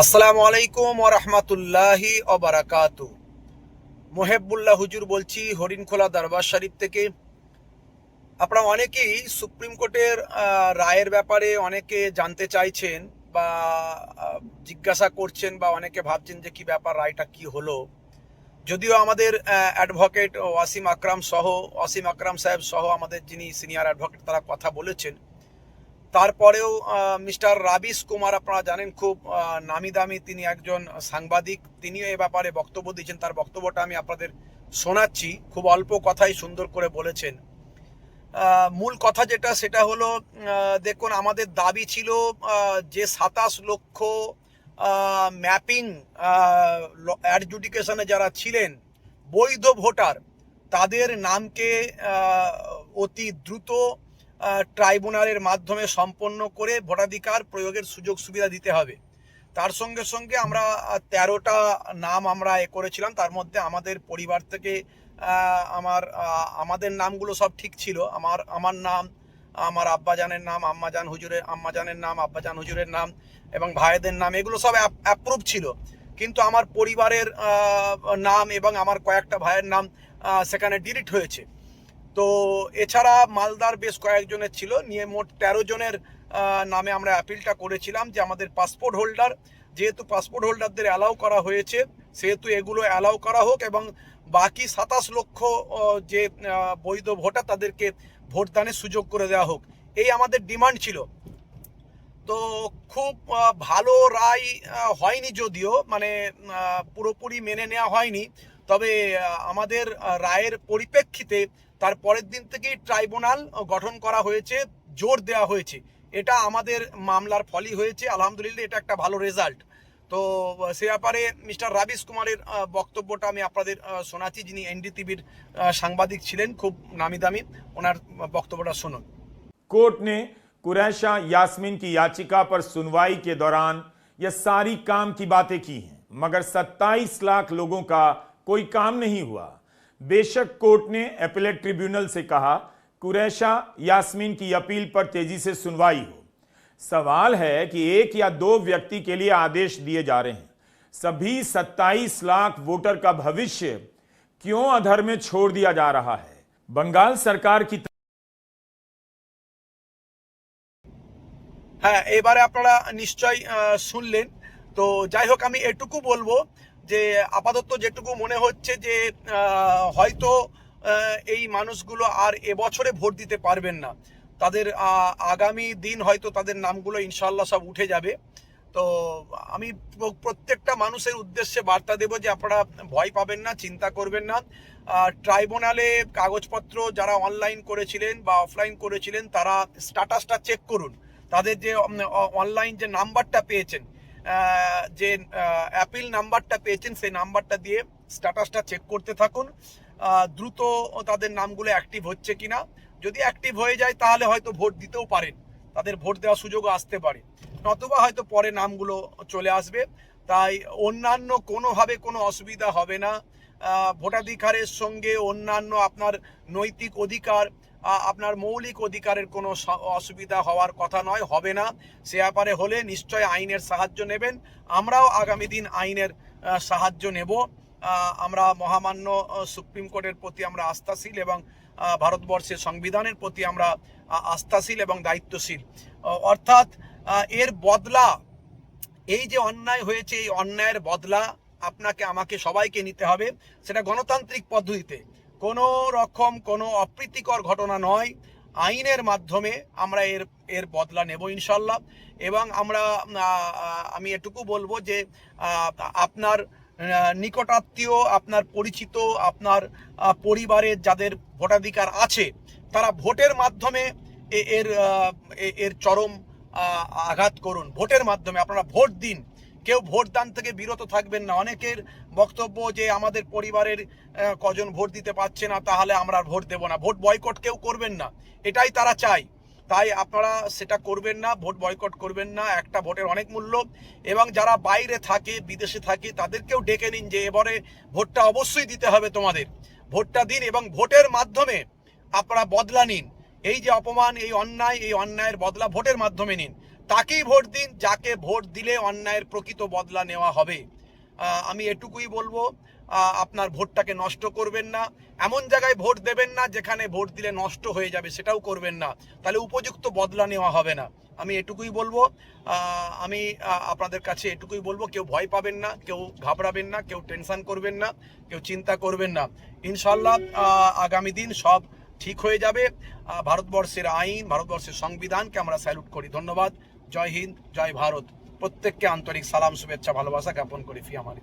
আসসালামু আলাইকুম ওয়া রাহমাতুল্লাহি ওয়া বারাকাতু। মোহেব্বুল্লাহ হুজুর বলছি হরিণখোলা দরবার শরীফ থেকে। আপনারা অনেকেই সুপ্রিম কোর্টের রায়ের ব্যাপারে অনেকে জানতে চাইছেন বা জিজ্ঞাসা করছেন বা অনেকে ভাবছেন যে কি ব্যাপার, রায়টা কি হলো। যদিও আমাদের অ্যাডভোকেট ওয়াসিম আকরাম সাহেব সহ আমাদের যিনি সিনিয়র অ্যাডভোকেট তারা কথা বলেছেন, তারপরেও মিস্টার রাবিশ কুমার, আপনারা জানেন খুব নামি দামি তিনি একজন সাংবাদিক, তিনিও এ ব্যাপারে বক্তব্য দিয়েছেন। তার বক্তব্যটা আমি আপনাদের শোনাচ্ছি। খুব অল্প কথাই সুন্দর করে বলেছেন। মূল কথা যেটা সেটা হলো, দেখুন আমাদের দাবি ছিল যে 27 লক্ষ ম্যাপিং অ্যাডজুডিকেশনে যারা ছিলেন বৈধ ভোটার, তাদের নামকে অতি দ্রুত ট্রাইব্যুনালের মাধ্যমে সম্পন্ন করে ভোটাধিকার প্রয়োগের সুযোগ সুবিধা দিতে হবে। তার সঙ্গে সঙ্গে আমরা 13টা নাম আমরা করেছিলাম। তার মধ্যে আমাদের পরিবার থেকে আমাদের নামগুলো সব ঠিক ছিল। আমার নাম, আমার আব্বাজানের নাম, আম্মাজানের নাম, আব্বাজান হুজুরের নাম এবং ভাইদের নাম, এগুলো সব অ্যাপ্রুভ ছিল। কিন্তু আমার পরিবারের নাম এবং আমার কয়েকটা ভাইয়ের নাম সেখানে ডিলিট হয়েছে। তো এছাড়া মালদার বেশ কয়েকজনের ছিল, নিয়ে মোট 13 জনের নামে আমরা অ্যাপিলটা করেছিলাম যে আমাদের পাসপোর্ট হোল্ডার, যেহেতু পাসপোর্ট হোল্ডারদের অ্যালাউ করা হয়েছে সেহেতু এগুলো অ্যালাউ করা হোক এবং বাকি 27 লক্ষ যে বৈধ ভোটার তাদেরকে ভোটদানের সুযোগ করে দেওয়া হোক, এই আমাদের ডিমান্ড ছিল। তো খুব ভালো রায় হয়নি, যদিও মানে পুরোপুরি মেনে নেওয়া হয়নি। তবে আমাদের রায়ের পরিপ্রেক্ষিতে তার পরের দিন থেকেই ট্রাইব্যুনাল গঠন করা হয়েছে, জোর দেওয়া হয়েছে। এটা আমাদের মামলার ফলই হয়েছে। আলহামদুলিল্লাহ, এটা একটা ভালো রেজাল্ট। তো সে ব্যাপারে মিস্টার রাবিশ কুমারের বক্তব্যটা আমি আপনাদের শোনাচ্ছি, যিনি এনডিটিভির সাংবাদিক ছিলেন, খুব নামি দামি। ওনার বক্তব্যটা শুনুন। कोर्ट ने कुरैशा यास्मीन की याचिका पर सुनवाई के दौरान यह सारी काम की बातें की हैं, मगर 27 लाख लोगों का कोई काम नहीं हुआ। बेशक कोर्ट ने एपेलेट ट्रिब्यूनल से कहा कुरैशा यास्मीन की अपील पर तेजी से सुनवाई हो। सवाल है कि एक या दो व्यक्ति के लिए आदेश दिए जा रहे हैं। सभी 27 लाख वोटर का भविष्य क्यों अधर में छोड़ दिया जा रहा है? बंगाल सरकार की হ্যাঁ, এবারে আপনারা নিশ্চয়ই শুনলেন। তো যাই হোক, আমি এটুকু বলবো যে আপাতত যেটুকু মনে হচ্ছে যে হয়তো এই মানুষগুলো আর এবছরে ভোট দিতে পারবেন না। তাদের আগামী দিন হয়তো তাদের নামগুলো ইনশাল্লাহ সব উঠে যাবে। তো আমি প্রত্যেকটা মানুষের উদ্দেশ্যে বার্তা দেব যে আপনারা ভয় পাবেন না, চিন্তা করবেন না। ট্রাইব্যুনালে কাগজপত্র যারা অনলাইন করেছিলেন বা অফলাইন করেছিলেন তারা স্ট্যাটাসটা চেক করুন। তাদের যে অনলাইন যে নাম্বারটা পেয়েছেন, যে অ্যাপিল নাম্বারটা পেয়েছেন, সেই নাম্বারটা দিয়ে স্ট্যাটাসটা চেক করতে থাকুন। দ্রুত তাদের নামগুলো অ্যাক্টিভ হচ্ছে কিনা। যদি অ্যাক্টিভ হয়ে যায় তাহলে হয়তো ভোট দিতেও পারেন, তাদের ভোট দেওয়ার সুযোগও আসতে পারে, নতুবা হয়তো পরে নামগুলো চলে আসবে। তাই অন্যান্য কোনোভাবে কোনো অসুবিধা হবে না। ভোটাধিকারের সঙ্গে অন্যান্য আপনার নৈতিক অধিকার, আপনার মৌলিক অধিকারের কোনো অসুবিধা হওয়ার কথা নয়, হবে না। সে ব্যাপারে হলে নিশ্চয় আইনের সাহায্য নেবেন। আমরাও আগামী দিন আইনের সাহায্য নেব। আমরা মহামান্য সুপ্রিম কোর্টের প্রতি আমরা আস্থাশীল এবং ভারতবর্ষের সংবিধানের প্রতি আমরা আস্থাশীল এবং দায়িত্বশীল। অর্থাৎ এর বদলা, এই যে অন্যায় হয়েছে এই অন্যায়ের বদলা আপনাকে আমাকে সবাইকে নিতে হবে, সেটা গণতান্ত্রিক পদ্ধতিতে, কোনো রকম কোনো অপ্রীতিকর ঘটনা নয়। আইনের মাধ্যমে আমরা এর বদলা নেব ইনশাল্লাহ। এবং আমি এটুকু বলবো যে আপনার নিকটাত্মীয়, আপনার পরিচিত, আপনার পরিবারের যাদের ভোটাধিকার আছে তারা ভোটের মাধ্যমে এর এর চরম আঘাত করুন। ভোটের মাধ্যমে আপনারা ভোট দিন, কেউ ভোটদান থেকে বিরত থাকবেন না। অনেকের বক্তব্য যে আমাদের পরিবারের কজন ভোট দিতে পারছে না, তাহলে আমরা ভোট দেব না। ভোট বয়কট কেউ করবেন না, এটাই তারা চায়। তাই আপনারা সেটা করবেন না, ভোট বয়কট করবেন না। একটা ভোটের অনেক মূল্য। এবং যারা বাইরে থাকে, বিদেশে থাকে, তাদেরকেও ডেকে নিন যে এবারে ভোটটা অবশ্যই দিতে হবে তোমাদের, ভোটটা দিন এবং ভোটের মাধ্যমে আপনারা বদলা নিন। এই যে অপমান, এই অন্যায়ের বদলা ভোটের মাধ্যমে নিন। তাকেই ভোট দিন যাকে ভোট দিলে অন্যায়ের প্রকৃত বদলা নেওয়া হবে। আমি এটুকুই বলবো, আপনার ভোটটাকে নষ্ট করবেন না, এমন জায়গায় ভোট দেবেন না যেখানে ভোট দিলে নষ্ট হয়ে যাবে, সেটাও করবেন না, তাহলে উপযুক্ত বদলা নেওয়া হবে না। আমি এটুকুই বলবো। আমি আপনাদের কাছে এটুকুই বলবো, কেউ ভয় পাবেন না, কেউ ঘাবড়াবেন না, কেউ টেনশন করবেন না, কেউ চিন্তা করবেন না। ইনশাল্লাহ আগামী দিন সব ঠিক হয়ে যাবে। ভারতবর্ষের আইন, ভারতবর্ষের সংবিধানকে আমরা স্যালুট করি। ধন্যবাদ। জয় হিন্দ, জয় ভারত। প্রত্যেককে আন্তরিক সালাম, শুভেচ্ছা, ভালোবাসা জ্ঞাপন করি। ফি আমারি।